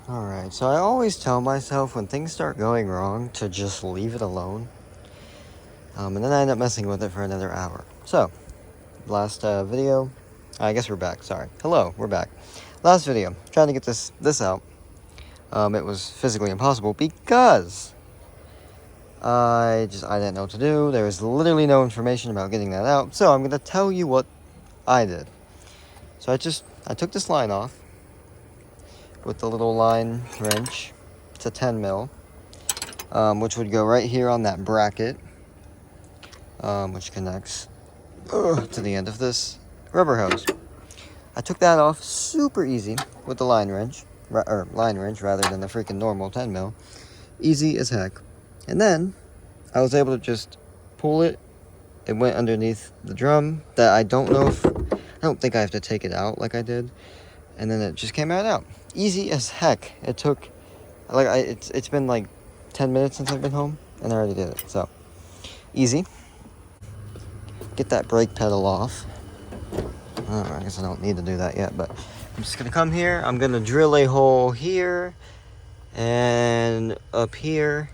Alright, so I always tell myself when things start going wrong to just leave it alone. And then I end up messing with it for another hour. So, last video, I guess we're back, sorry. Hello, we're back. Last video, trying to get this out. It was physically impossible because I didn't know what to do. There was literally no information about getting that out. So I'm going to tell you what I did. So I took this line off with the little line wrench. It's a 10 mil, which would go right here on that bracket, which connects to the end of this rubber hose. I took that off super easy with the line wrench, or line wrench rather than the freaking normal 10 mil. Easy as heck. And then I was able to just pull it. It went underneath the drum that I don't think I have to take it out like I did. And then it just came right out. Easy as heck. It took, it's been like 10 minutes since I've been home, and I already did it. So, easy. Get that brake pedal off. I guess I don't need to do that yet, but I'm just gonna come here. I'm gonna drill a hole here and up here.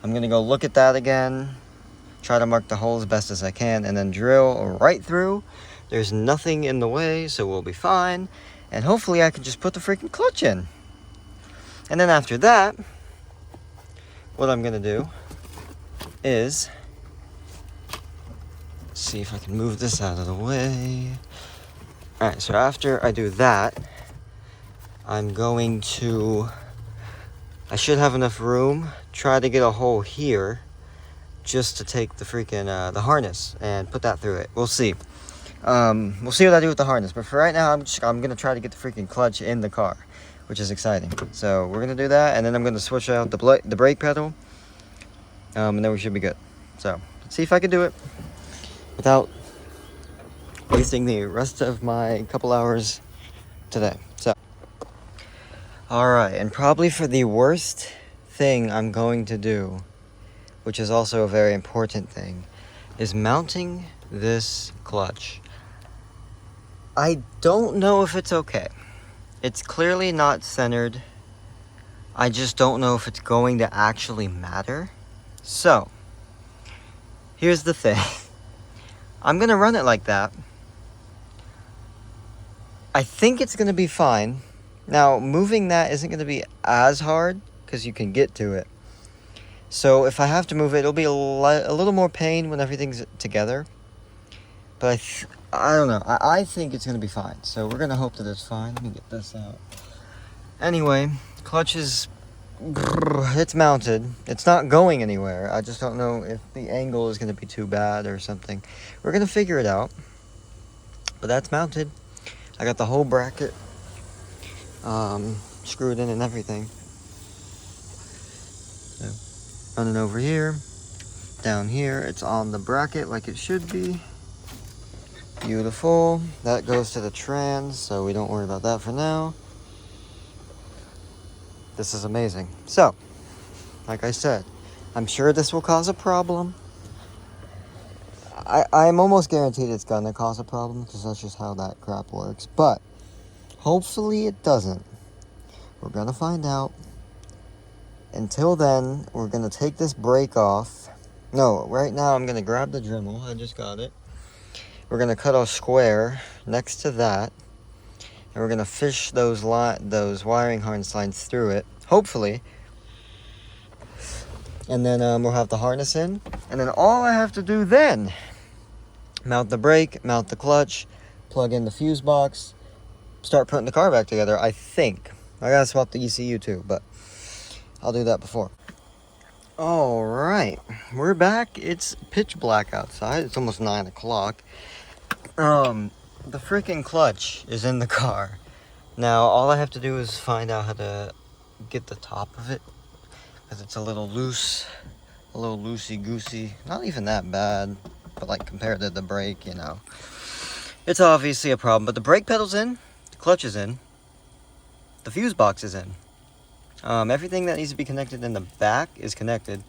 I'm gonna go look at that again, try to mark the hole as best as I can, and then drill right through. There's nothing in the way, so we'll be fine. And hopefully I can just put the freaking clutch in. And then after that, what I'm gonna do is see if I can move this out of the way. All right, so after I do that, I'm going to, I should have enough room, try to get a hole here just to take the freaking, the harness and put that through it. We'll see. We'll see what I do with the harness, but for right now, I'm gonna try to get the freaking clutch in the car, which is exciting. So we're gonna do that, and then I'm gonna switch out the brake pedal, and then we should be good. So let's see if I can do it without wasting the rest of my couple hours today. So, all right, and probably for the worst thing I'm going to do, which is also a very important thing, is mounting this clutch. I don't know if it's okay. It's clearly not centered. I just don't know if it's going to actually matter. So, here's the thing. I'm gonna run it like that. I think it's gonna be fine. Now, moving that isn't gonna be as hard because you can get to it. So if I have to move it, it'll be a little more pain when everything's together. But I don't know. I think it's going to be fine. So we're going to hope that it's fine. Let me get this out. Anyway, clutch is, it's mounted. It's not going anywhere. I just don't know if the angle is going to be too bad or something. We're going to figure it out. But that's mounted. I got the whole bracket screwed in and everything. So, running over here. Down here, it's on the bracket like it should be. Beautiful. That goes to the trans, so we don't worry about that for now. This is amazing. So, like I said, I'm sure this will cause a problem. I'm almost guaranteed it's gonna cause a problem because that's just how that crap works. But hopefully it doesn't. We're gonna find out. Until then, we're gonna take this brake off. No, right now I'm gonna grab the Dremel. I just got it. We're gonna cut a square next to that, and we're gonna fish those wiring harness lines through it, hopefully. And then we'll have the harness in, and then all I have to do then, mount the brake, mount the clutch, plug in the fuse box, start putting the car back together. I think I gotta swap the ECU too, but I'll do that before. All right, we're back. It's pitch black outside. It's almost 9 o'clock. The freaking clutch is in the car. Now, all I have to do is find out how to get the top of it, because it's a little loose, a little loosey-goosey. Not even that bad, but like compared to the brake, you know. It's obviously a problem, but the brake pedal's in, the clutch is in, the fuse box is in. Everything that needs to be connected in the back is connected.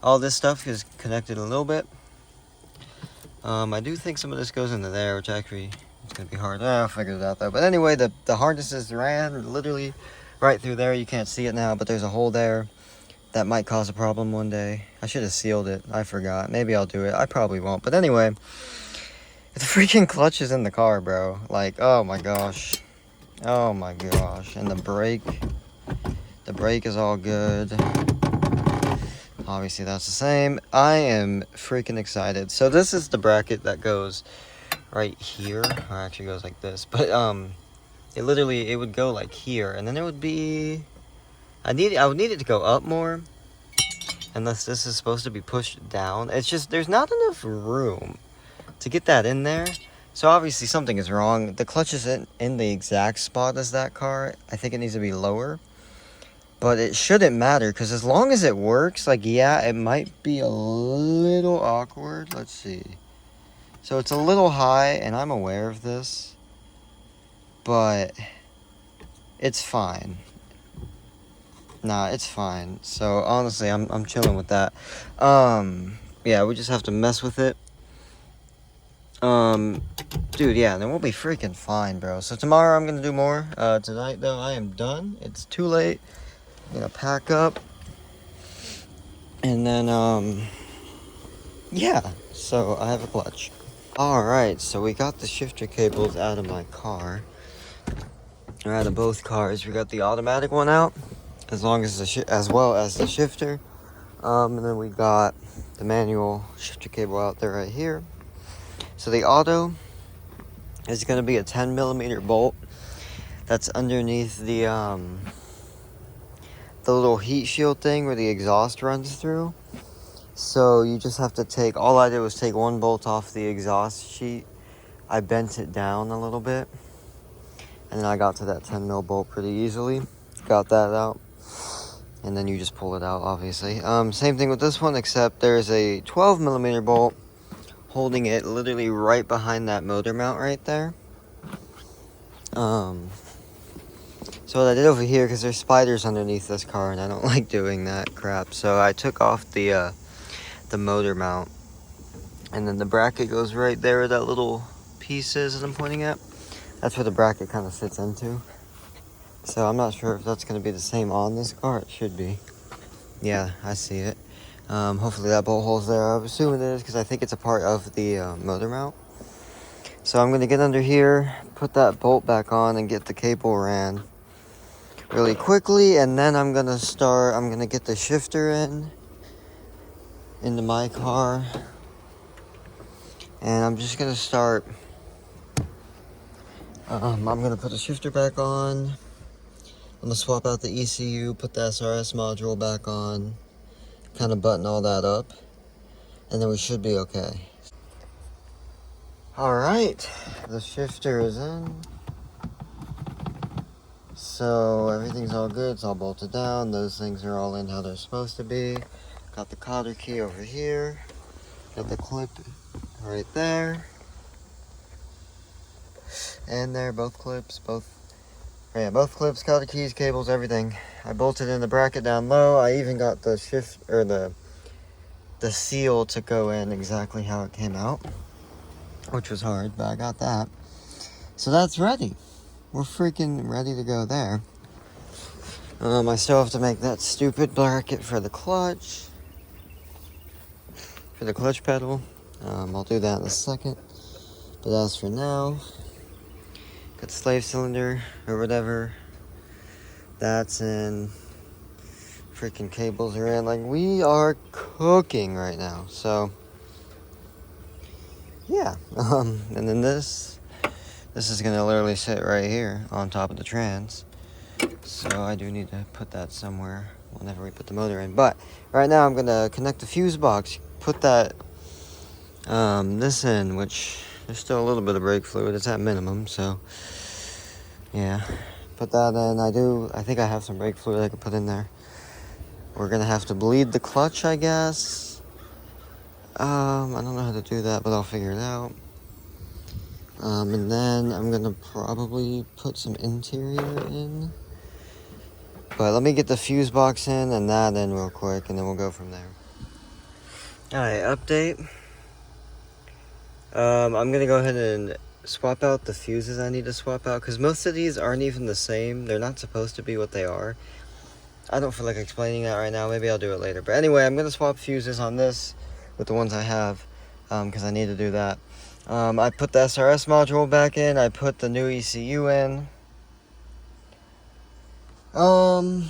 All this stuff is connected a little bit. I do think some of this goes into there, which actually it's gonna be hard. I'll figure it out though. But anyway, the harnesses ran literally right through there. You can't see it now, but there's a hole there that might cause a problem one day. I should have sealed it. I forgot. Maybe I'll do it. I probably won't. But anyway, the freaking clutch is in the car, bro. Like, oh my gosh. Oh my gosh. And the brake is all good. Obviously that's the same. I am freaking excited. So this is the bracket that goes right here, or actually goes like this, but it would go like here, and then it would be, I would need it to go up more, unless this is supposed to be pushed down. It's just, there's not enough room to get that in there. So obviously something is wrong. The clutch isn't in the exact spot as that car. I think it needs to be lower, but it shouldn't matter, because as long as it works, like, yeah, it might be a little awkward. Let's see. So it's a little high, and I'm aware of this, but it's fine. Nah, it's fine. So honestly, I'm chilling with that. Yeah, we just have to mess with it. Dude, yeah, then we'll be freaking fine, bro. So tomorrow I'm gonna do more. Tonight though, I am done. It's too late. I'm gonna pack up, and then yeah. So I have a clutch. All right, so we got the shifter cables out of my car, or out of both cars. We got the automatic one out, as well as the shifter. And then we got the manual shifter cable out there right here. So the auto is going to be a 10mm bolt that's underneath the little heat shield thing where the exhaust runs through. So you just have to take, all I did was take one bolt off the exhaust sheet. I bent it down a little bit, and then I got to that 10mm bolt pretty easily. Got that out, and then you just pull it out, obviously. Same thing with this one, except there's a 12mm bolt holding it literally right behind that motor mount right there. So what I did over here, because there's spiders underneath this car, and I don't like doing that crap, so I took off the motor mount, and then the bracket goes right there where that little piece is that I'm pointing at. That's where the bracket kind of sits into. So I'm not sure if that's going to be the same on this car. It should be. Yeah, I see it. Hopefully that bolt hole's there. I'm assuming it is, because I think it's a part of the motor mount. So I'm going to get under here, put that bolt back on, and get the cable ran really quickly, and then I'm going to get the shifter into my car, and I'm just going to start. I'm going to put the shifter back on. I'm going to swap out the ECU, put the SRS module back on, kind of button all that up, and then we should be okay. Alright, the shifter is in. So everything's all good, it's all bolted down, those things are all in how they're supposed to be. Got the cotter key over here, got the clip right there, and there, both clips, both clips, cotter keys, cables, everything. I bolted in the bracket down low. I even got the the seal to go in exactly how it came out, which was hard, but I got that. So that's ready. We're freaking ready to go there. I still have to make that stupid bracket for the clutch pedal. I'll do that in a second. But as for now, got the slave cylinder or whatever. That's in. Freaking cables are in. Like, we are cooking right now. So yeah. And then this is gonna literally sit right here on top of the trans. So I do need to put that somewhere whenever we put the motor in. But right now I'm gonna connect the fuse box, put that this in, which there's still a little bit of brake fluid. It's at minimum, so yeah. Put that in. I think I have some brake fluid I could put in there. We're gonna have to bleed the clutch, I guess. I don't know how to do that, but I'll figure it out. And then I'm gonna probably put some interior in. But let me get the fuse box in and that in real quick, and then we'll go from there. Alright, update. I'm gonna go ahead and swap out the fuses I need to swap out, because most of these aren't even the same. They're not supposed to be what they are. I don't feel like explaining that right now. Maybe I'll do it later. But anyway, I'm going to swap fuses on this with the ones I have, because I need to do that. I put the SRS module back in. I put the new ECU in. And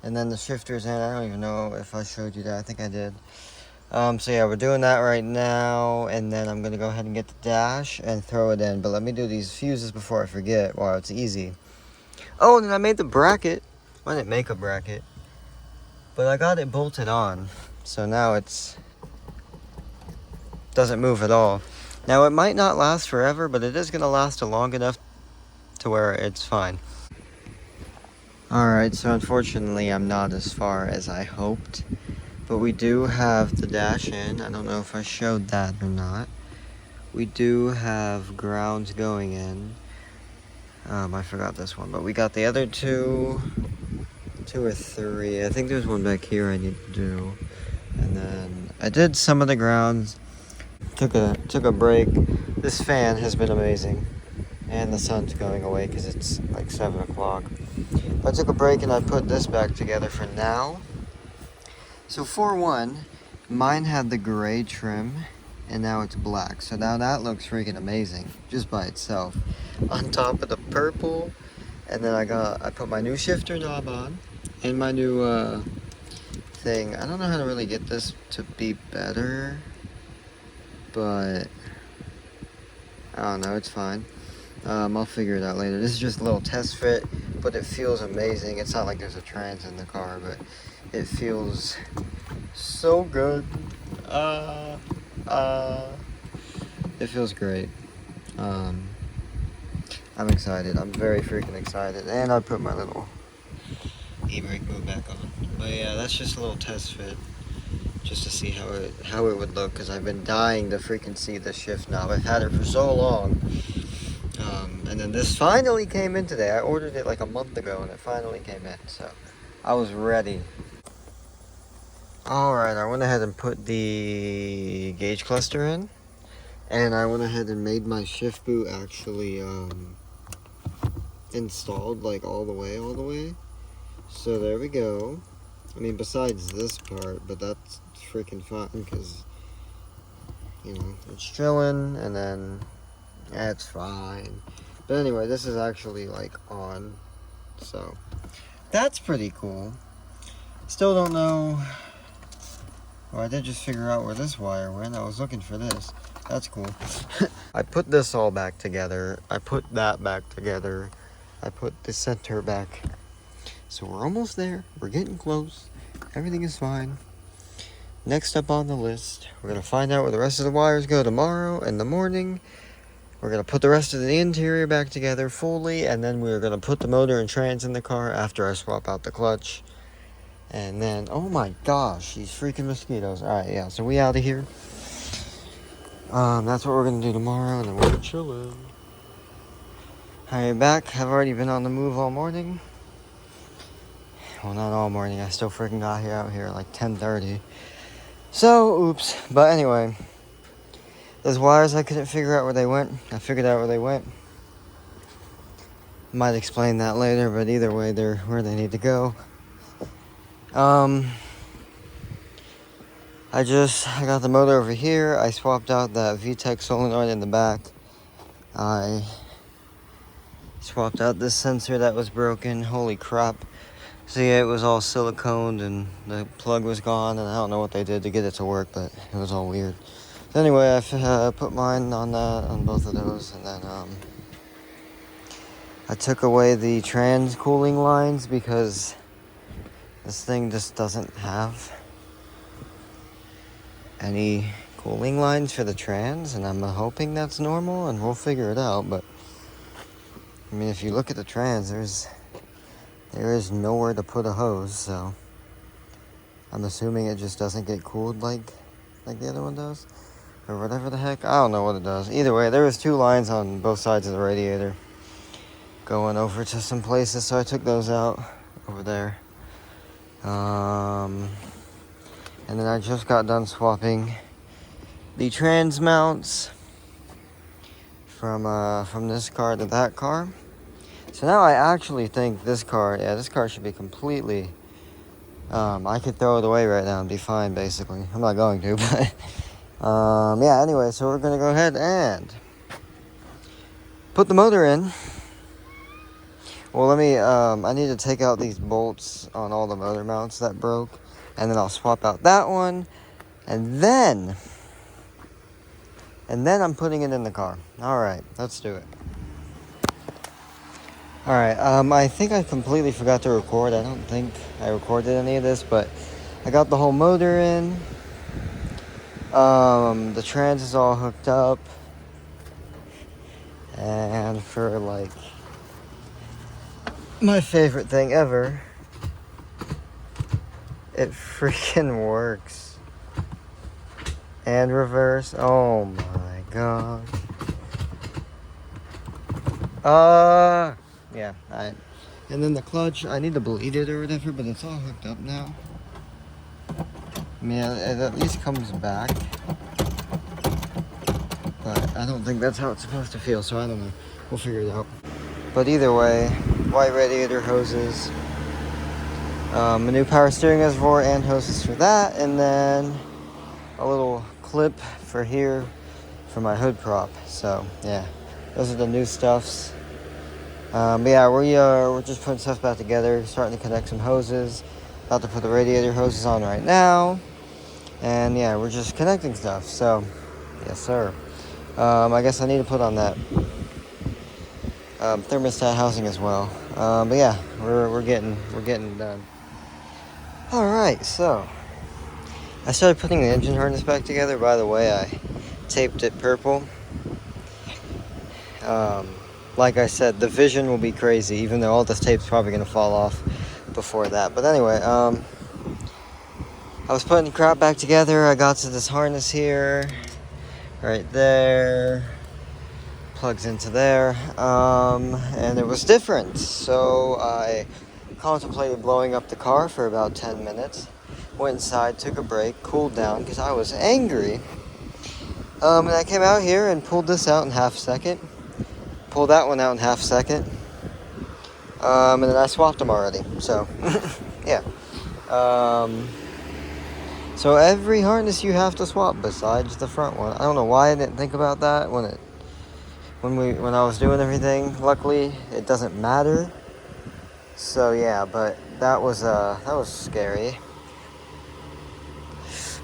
then the shifter's in. I don't even know if I showed you that. I think I did. So yeah, we're doing that right now, and then I'm going to go ahead and get the dash and throw it in. But let me do these fuses before I forget. Wow, it's easy. Oh, and then I made the bracket. I didn't make a bracket, but I got it bolted on, so now it's doesn't move at all. Now it might not last forever, but it is going to last long enough to where it's fine. Alright, so unfortunately I'm not as far as I hoped, but we do have the dash in. I don't know if I showed that or not. We do have grounds going in. I forgot this one, but we got the other two or three. I think there's one back here I need to do. And then I did some of the grounds. Took a break. This fan has been amazing. And the sun's going away because it's like 7 o'clock. I took a break and I put this back together for now. So for one, mine had the gray trim and now it's black. So now that looks freaking amazing just by itself. On top of the purple. And then I put my new shifter knob on and my new thing. I don't know how to really get this to be better, but I don't know, it's fine. I'll figure it out later. This is just a little test fit, but it feels amazing. It's not like there's a trans in the car, but it feels so good. It feels great. I'm excited. I'm very freaking excited. And I put my little e-brake move back on. But yeah, that's just a little test fit, just to see how it would look, because I've been dying to freaking see the shift knob. I've had it for so long. And then this finally came in today. I ordered it like a month ago and it finally came in, so I was ready. Alright, I went ahead and put the gauge cluster in, and I went ahead and made my shift boot actually installed like all the way. So there we go. I mean, besides this part, but that's freaking fine because, you know, it's drilling, and then it's fine. But anyway, this is actually like on, so that's pretty cool. Still don't know. Well, I did just figure out where this wire went. I was looking for this. That's cool. I put this all back together. I put that back together. I put the center back. So we're almost there. We're getting close. Everything is fine. Next up on the list, we're going to find out where the rest of the wires go tomorrow in the morning. We're going to put the rest of the interior back together fully, and then we're going to put the motor and trans in the car after I swap out the clutch. And then, oh my gosh, these freaking mosquitoes. Alright, yeah, so we out of here. That's what we're going to do tomorrow, and then we're chilling. Alright, back. I've already been on the move all morning. Well, not all morning. I still freaking got out here like 10:30. So, oops. But anyway, those wires, I couldn't figure out where they went. I figured out where they went. Might explain that later, but either way, they're where they need to go. I got the motor over here. I swapped out that VTEC solenoid in the back. I swapped out this sensor that was broken. Holy crap. So yeah, it was all siliconed and the plug was gone, and I don't know what they did to get it to work, but it was all weird. So anyway, I put mine on both of those, and then I took away the trans cooling lines because this thing just doesn't have any cooling lines for the trans, and I'm hoping that's normal, and we'll figure it out. But I mean, if you look at the trans, there is nowhere to put a hose, so I'm assuming it just doesn't get cooled like the other one does, or whatever the heck. I don't know what it does. Either way, there was two lines on both sides of the radiator going over to some places, so I took those out over there. And then I just got done swapping the trans mounts from this car to that car. So now I actually think this car should be completely, I could throw it away right now and be fine, basically. I'm not going to, but, yeah, anyway, so we're gonna go ahead and put the motor in. Well, I need to take out these bolts on all the motor mounts that broke, and then I'll swap out that one, and then I'm putting it in the car. All right, let's do it. All right, I think I completely forgot to record. I don't think I recorded any of this, but I got the whole motor in. The trans is all hooked up, and for like my favorite thing ever, it freaking works. And reverse. Oh my god. Yeah. And then the clutch, I need to bleed it or whatever, but it's all hooked up now. I mean, it at least comes back. But I don't think that's how it's supposed to feel, so I don't know. We'll figure it out. But either way, white radiator hoses, a new power steering reservoir and hoses for that, and then a little clip for here for my hood prop. So yeah, those are the new stuffs. But yeah, we're just putting stuff back together, starting to connect some hoses. About to put the radiator hoses on right now, and yeah, we're just connecting stuff. So yes, sir. I guess I need to put on that thermostat housing as well. But yeah, we're getting done. All right, so I started putting the engine harness back together. By the way, I taped it purple. Like I said, the vision will be crazy, even though all this tape's probably gonna fall off before that. But anyway, I was putting the crap back together. I got to this harness here, right there, plugs into there, and it was different. So I contemplated blowing up the car for about 10 minutes. Went inside, took a break, cooled down because I was angry. And I came out here and pulled this out in half a second. Pulled that one out in half a second. And then I swapped them already. So, yeah. So every harness you have to swap besides the front one. I don't know why I didn't think about that when I was doing everything. Luckily, it doesn't matter. So yeah, but that was scary.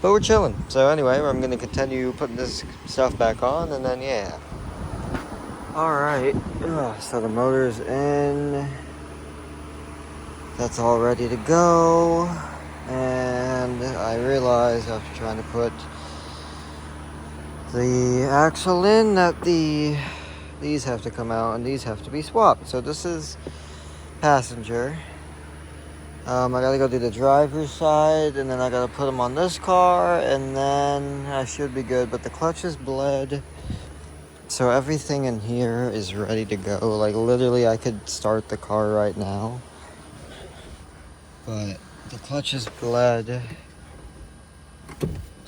But we're chilling. So anyway, I'm gonna continue putting this stuff back on, and then yeah. All right. So the motor's in. That's all ready to go. And I realized after trying to put the axle in that these have to come out and these have to be swapped. So this is passenger. I gotta go do the driver's side, and then I gotta put them on this car, and then I should be good. But the clutch is bled, so everything in here is ready to go. Like literally, I could start the car right now, but the clutch is bled,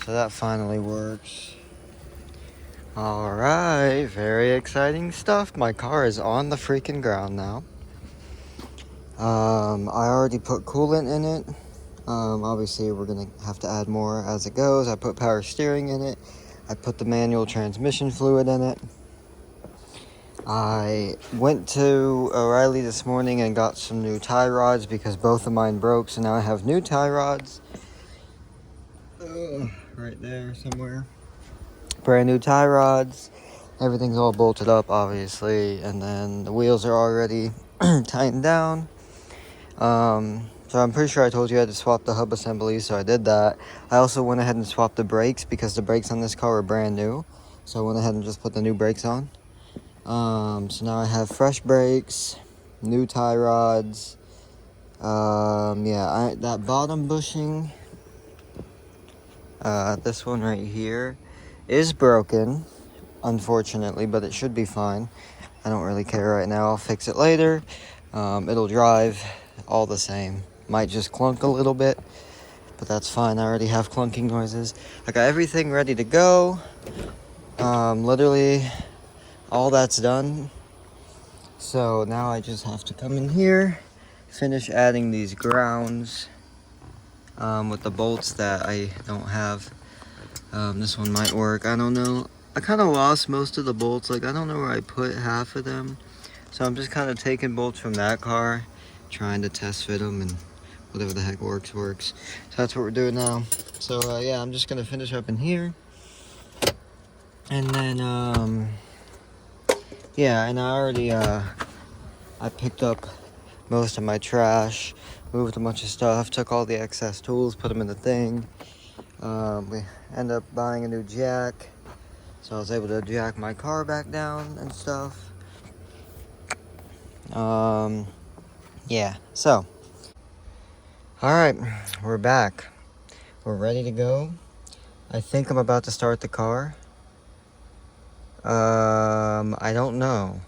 so that finally works. All right, very exciting stuff. My car is on the freaking ground now. I already put coolant in it. Obviously we're gonna have to add more as it goes. I put power steering in it. I put the manual transmission fluid in it. I went to O'Reilly this morning and got some new tie rods because both of mine broke, so now I have new tie rods. Right there somewhere. Brand new tie rods. Everything's all bolted up, obviously, and then the wheels are already tightened down. So I'm pretty sure I told you I had to swap the hub assembly, so I did that. I also went ahead and swapped the brakes because the brakes on this car were brand new. So I went ahead and just put the new brakes on. So now I have fresh brakes, new tie rods. Yeah, that bottom bushing, this one right here, is broken, unfortunately, but it should be fine. I don't really care right now. I'll fix it later. It'll drive all the same. Might just clunk a little bit, but that's fine. I already have clunking noises. I got everything ready to go. Literally, all that's done. So now I just have to come in here, finish adding these grounds with the bolts that I don't have. This one might work, I don't know. I kind of lost most of the bolts, like I don't know where I put half of them. So I'm just kind of taking bolts from that car, trying to test fit them, and whatever the heck works. So that's what we're doing now. So yeah, I'm just gonna finish up in here. And then, yeah, and I already, I picked up most of my trash, moved a bunch of stuff, took all the excess tools, put them in the thing. We ended up buying a new jack, so I was able to jack my car back down and stuff. Yeah, so, alright, we're back. We're ready to go. I think I'm about to start the car. I don't know.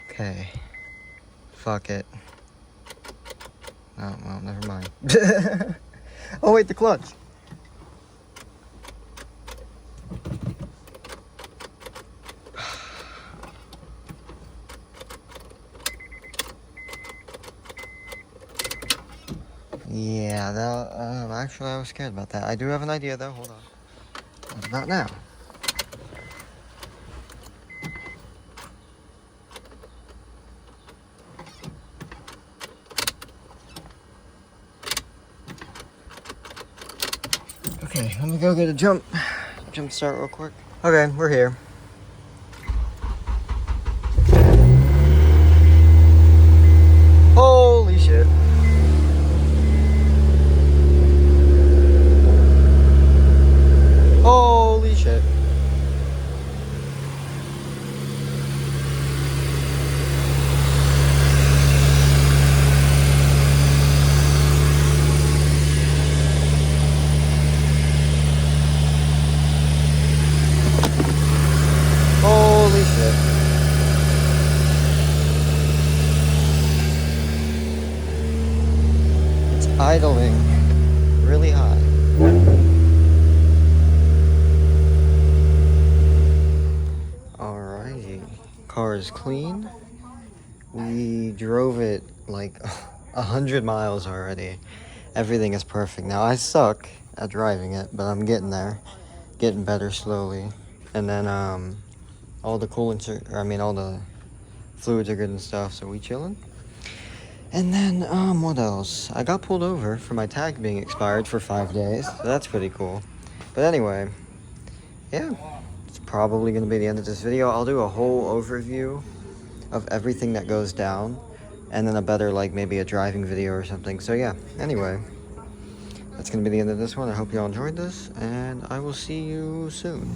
Okay. Fuck it. Oh, well, never mind. Oh, wait, the clutch. Yeah, that, actually, I was scared about that. I do have an idea, though. Hold on. What about now? Okay, let me go get a jump start real quick. Okay, we're here. Holy shit. Holy shit. Holy shit. It's idling really high. Alrighty. Car is clean. We drove it like 100 miles already. Everything is perfect. Now I suck at driving it, but I'm getting there. Getting better slowly. And then all the coolants are, all the fluids are good and stuff, so we chilling. And then what else? I got pulled over for my tag being expired for 5 days. So that's pretty cool. But anyway, yeah, it's probably gonna be the end of this video. I'll do a whole overview of everything that goes down, and then a better, like, maybe a driving video or something. So yeah, anyway, that's gonna be the end of this one. I hope y'all enjoyed this, and I will see you soon.